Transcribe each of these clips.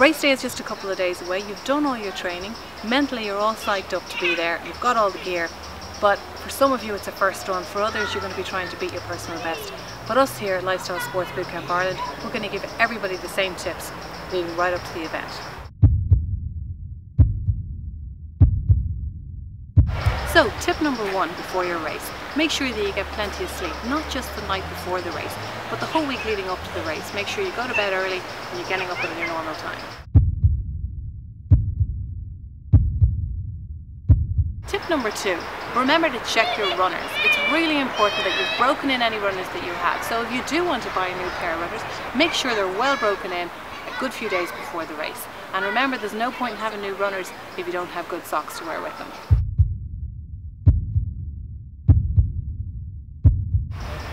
Race day is just a couple of days away. You've done all your training. Mentally you're all psyched up to be there. You've got all the gear. But for some of you it's a first run. For others you're going to be trying to beat your personal best. But us here at Lifestyle Sports Bootcamp Ireland, we're going to give everybody the same tips leading right up to the event. So tip number 1 before your race, make sure that you get plenty of sleep, not just the night before the race, but the whole week leading up to the race. Make sure you go to bed early and you're getting up at your normal time. Tip number 2, remember to check your runners. It's really important that you've broken in any runners that you have. So if you do want to buy a new pair of runners, make sure they're well broken in a good few days before the race. And remember, there's no point in having new runners if you don't have good socks to wear with them.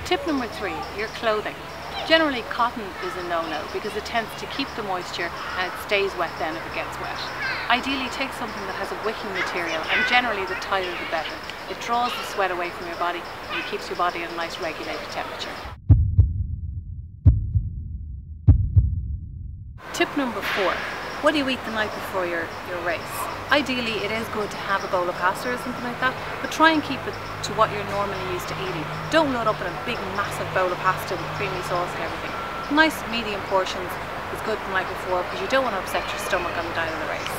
Tip number 3, your clothing. Generally cotton is a no-no because it tends to keep the moisture and it stays wet then if it gets wet. Ideally take something that has a wicking material, and generally the tighter the better. It draws the sweat away from your body and it keeps your body at a nice regulated temperature. Tip number 4, what do you eat the night before your race? Ideally it is good to have a bowl of pasta or something like that, but try and keep it to what you're normally used to eating. Don't load up in a big massive bowl of pasta with creamy sauce and everything. Nice medium portions is good the night before because you don't want to upset your stomach on the night of the race.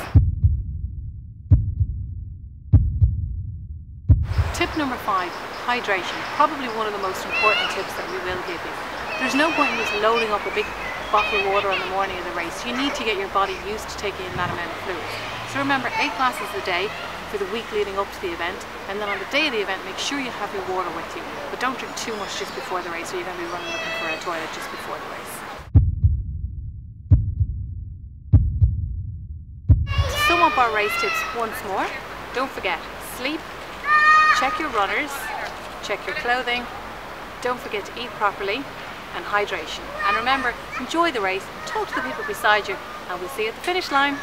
Tip number 5, hydration. Probably one of the most important tips that we will give you. There's no point in just loading up a big bottle of water on the morning of the race. You need to get your body used to taking in that amount of fluids. So remember, 8 glasses a day for the week leading up to the event, and then on the day of the event make sure you have your water with you. But don't drink too much just before the race or you're going to be running looking for a toilet just before the race. To sum up our race tips once more, don't forget, sleep, check your runners, check your clothing, don't forget to eat properly, and hydration. And remember, enjoy the race, talk to the people beside you, and we'll see you at the finish line.